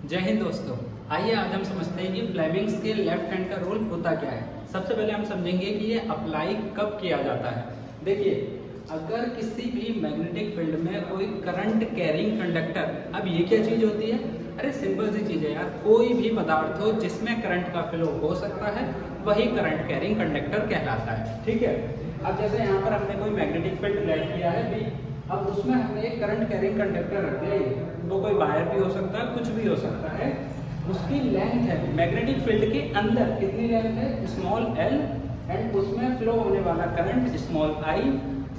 जय हिंद दोस्तों। आइए आज हम समझते हैं कि फ्लेमिंग्स के लेफ्ट हैंड का रोल होता क्या है। सबसे पहले हम समझेंगे कि ये अप्लाई कब किया जाता है। देखिए, अगर किसी भी मैग्नेटिक फील्ड में कोई करंट कैरिंग कंडक्टर, अब ये क्या चीज़ होती है? अरे सिंपल सी चीज़ है यार, कोई भी पदार्थ हो जिसमें करंट का फ्लो हो सकता है वही करंट कैरिंग कंडक्टर कहलाता है। ठीक है। अब जैसे यहाँ पर हमने कोई मैग्नेटिक फील्ड लेट किया है भी, अब उसमें हमने एक करंट कैरिंग कंडक्टर रख दिया। वो कोई वायर भी हो सकता है, कुछ भी हो सकता है। उसकी लेंथ है मैग्नेटिक फील्ड के अंदर कितनी लेंथ है? स्मॉल एल, एंड उसमें फ्लो होने वाला करंट स्मॉल आई,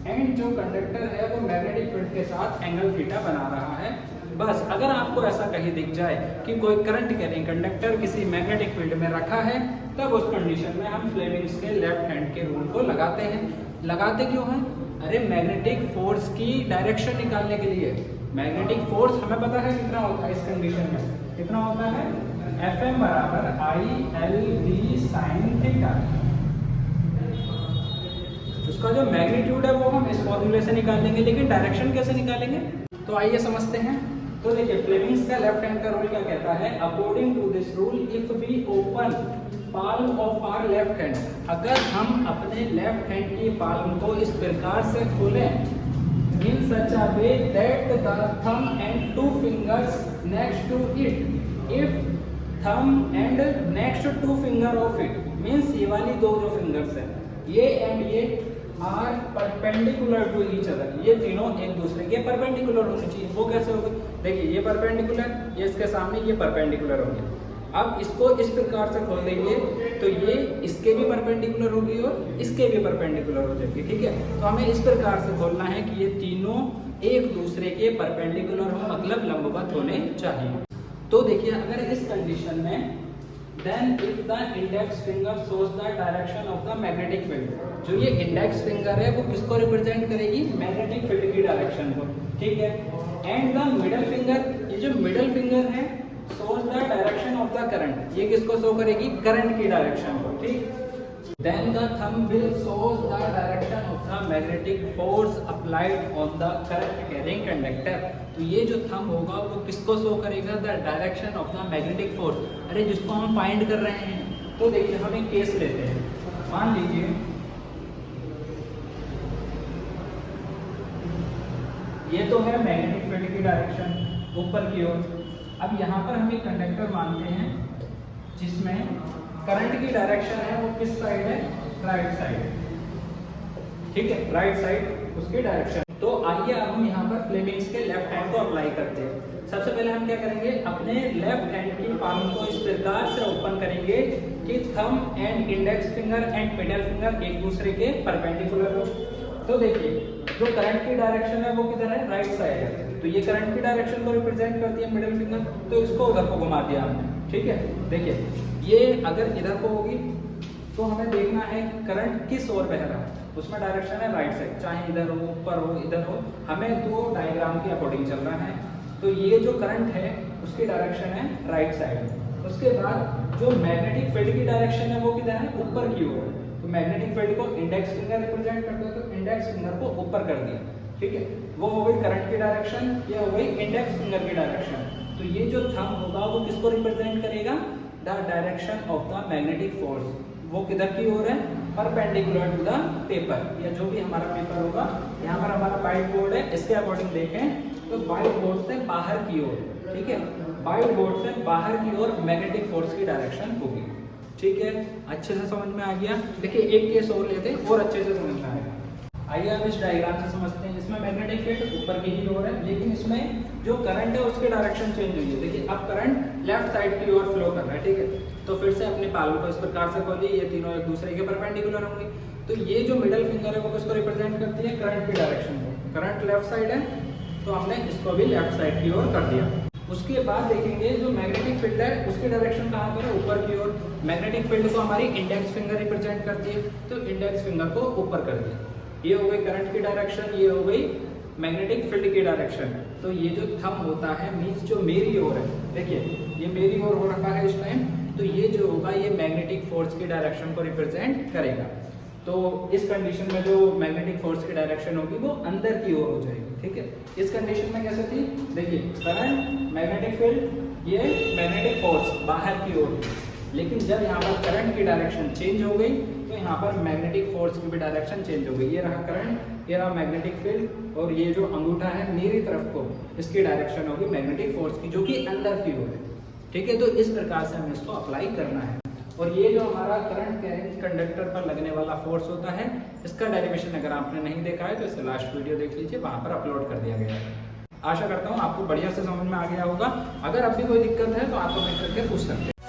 एंड जो कंडक्टर है वो मैग्नेटिक फील्ड के साथ एंगल थीटा बना रहा है। बस अगर आपको ऐसा कहीं दिख जाए कि कोई करंट कैरिंग कंडक्टर किसी मैग्नेटिक फील्ड में रखा है, तब उस कंडीशन में हम फ्लेमिंग्स के लेफ्ट हैंड के रूल को लगाते हैं। लगाते क्यों हैं? अरे मैग्नेटिक फोर्स की डायरेक्शन निकालने के लिए। मैग्नेटिक फोर्स हमें पता है कितना होता है इस कंडीशन में, कितना होता है? Fm बराबर ILV sin थीटा। उसका जो मैग्नीट्यूड है वो हम इस फॉर्मूले से निकालेंगे, लेकिन डायरेक्शन कैसे निकालेंगे? तो आइए समझते हैं। तो देखिए, फ्लेमिंग्स का लेफ्ट हैंड का रूल क्या कहता है? According to this rule, if we open palm of our left hand, अगर हम अपने लेफ्ट हैंड की पाल्म को इस प्रकार से खोलें, in such a way that the thumb and two fingers next to it, if thumb and next two finger of it, means ये वाली दो जो फिंगर्स हैं, ये एंड ये are perpendicular to each other, ये तीनों एक दूसरे के परपेंडिकुलर होनी चाहिए। वो कैसे होगी? देखिए, ये परपेंडिकुलर, ये इसके सामने, ये परपेंडिकुलर होंगे। अब इसको इस प्रकार से खोल देंगे तो ये इसके भी परपेंडिकुलर होगी और इसके भी परपेंडिकुलर हो जाएगी। ठीक है। तो हमें इस प्रकार से खोलना है कि ये तीनों एक दूसरे के परपेंडिकुलर हो, मतलब लंबवत होने चाहिए। तो देखिए, अगर इस कंडीशन में then if the index finger shows the direction of the magnetic field, जो ये इंडेक्स फिंगर है वो किसको रिप्रेजेंट करेगी? मैग्नेटिक फील्ड की डायरेक्शन को। ठीक है। एंड द मिडल फिंगर, ये जो मिडल फिंगर है, shows the direction of the current, ये किसको शो करेगी? करंट की डायरेक्शन को। ठीक। then the thumb will shows the direction of the magnetic force applied on the current carrying conductor, तो ये जो थंब होगा वो किसको शो करेगा? the direction of the magnetic force, अरे जिसको हम फाइंड कर रहे हैं। तो देखिए, हम एक केस लेते हैं। मान लीजिए ये तो है मैग्नेटिक फील्ड की डायरेक्शन ऊपर की ओर। अब यहाँ पर हम एक कंडक्टर मानते हैं जिसमें करंट की डायरेक्शन है वो किस साइड है? Right side. ठीक है, राइट साइड उसकी डायरेक्शन। तो आइए अब हम यहाँ पर फ्लेमिंग्स के लेफ्ट हैंड को अप्लाई करते हैं। सबसे पहले हम क्या करेंगे? अपने लेफ्ट हैंड की पाल्म को इस प्रकार से ओपन करेंगे कि thumb and index finger and middle finger एक दूसरे के परपेंडिकुलर हो। तो देखिए, जो करंट की डायरेक्शन है वो किधर है? राइट साइड है। तो ये करंट की डायरेक्शन को रिप्रेजेंट करती है मिडिल फिंगर, तो इसको उधर को घुमा दिया हमने। ठीक है। देखिए, ये अगर इधर को होगी तो हमें देखना है करंट किस ओर बह रहा है, उसमें डायरेक्शन है राइट साइड, चाहे इधर हो, ऊपर हो, इधर हो, हमें तो डायग्राम के अकॉर्डिंग चल रहा है। तो ये जो करंट है उसकी डायरेक्शन है राइट साइड। उसके बाद जो मैग्नेटिक फील्ड की डायरेक्शन है वो किधर है? ऊपर की ओर। तो मैग्नेटिक फील्ड को इंडेक्स फिंगर रिप्रेजेंट करते हैं, तो इंडेक्स फिंगर को ऊपर कर दिया। ठीक है। वो हो गई करंट की डायरेक्शन, ये हो गई इंडेक्स फिंगर की डायरेक्शन। तो ये जो थंब होगा वो किसको रिप्रेजेंट करेगा? The direction of the magnetic force. वो किधर की ओर है? परपेंडिकुलर टू द पेपर, या जो भी हमारा पेपर होगा। यहाँ पर हमारा व्हाइट बोर्ड है, इसके अकॉर्डिंग देखें तो व्हाइट बोर्ड से बाहर की ओर। ठीक है, व्हाइट बोर्ड से बाहर की ओर मैग्नेटिक फोर्स की डायरेक्शन होगी। ठीक है, अच्छे से समझ में आ गया। देखिए, एक केस और लेते हैं और अच्छे से समझ में आएगा। आइए अब इस डायग्राम से समझते हैं। इसमें मैग्नेटिक फील्ड ऊपर की ही ओर है, लेकिन इसमें जो करंट है उसकी डायरेक्शन चेंज हुई है। देखिए, अब करंट लेफ्ट साइड की ओर फ्लो कर रहा है। ठीक है। तो फिर से अपनी पाल्म को इस प्रकार से खोलिए, ये तीनों एक दूसरे के परपेंडिकुलर होंगे। तो ये जो मिडल फिंगर है वो किसको रिप्रेजेंट करती है? करंट की डायरेक्शन को। करंट लेफ्ट साइड है तो हमने इसको भी लेफ्ट साइड की ओर कर दिया। उसके बाद देखेंगे जो मैग्नेटिक फील्ड है उसकी डायरेक्शन कहाँ पर है? ऊपर की ओर। मैग्नेटिक फील्ड को हमारी इंडेक्स फिंगर रिप्रेजेंट करती है, तो इंडेक्स फिंगर को ऊपर कर दिया। ये हो गई करंट की डायरेक्शन, ये हो गई मैग्नेटिक फील्ड की डायरेक्शन। तो ये जो थंब होता है मीन्स जो मेरी ओर है, देखिए ये मेरी ओर हो रखा है इस टाइम, तो ये जो होगा ये मैग्नेटिक फोर्स की डायरेक्शन को रिप्रेजेंट करेगा। तो इस कंडीशन में जो मैग्नेटिक फोर्स की डायरेक्शन होगी वो अंदर की ओर हो जाएगी। ठीक है। इस कंडीशन में कैसे थी? देखिए, करंट, मैग्नेटिक फील्ड, ये मैग्नेटिक फोर्स बाहर की ओर, लेकिन जब यहाँ पर करंट की डायरेक्शन चेंज हो गई तो यहाँ पर मैग्नेटिक फोर्स की भी डायरेक्शन चेंज हो गई। ये रहा करंट, ये रहा मैग्नेटिक फील्ड, और ये जो अंगूठा है मेरी तरफ को, इसकी डायरेक्शन होगी मैग्नेटिक फोर्स की, जो कि अंदर की ओर है। ठीक है, तो इस प्रकार से हमें इसको अप्लाई करना है। और ये जो हमारा करंट कैरिंग कंडक्टर पर लगने वाला फोर्स होता है, इसका डेरिवेशन अगर आपने नहीं देखा है तो इससे लास्ट वीडियो देख लीजिए, वहाँ पर अपलोड कर दिया गया है। आशा करता हूँ आपको बढ़िया से समझ में आ गया होगा। अगर अब भी कोई दिक्कत है तो आप कमेंट करके पूछ सकते हैं।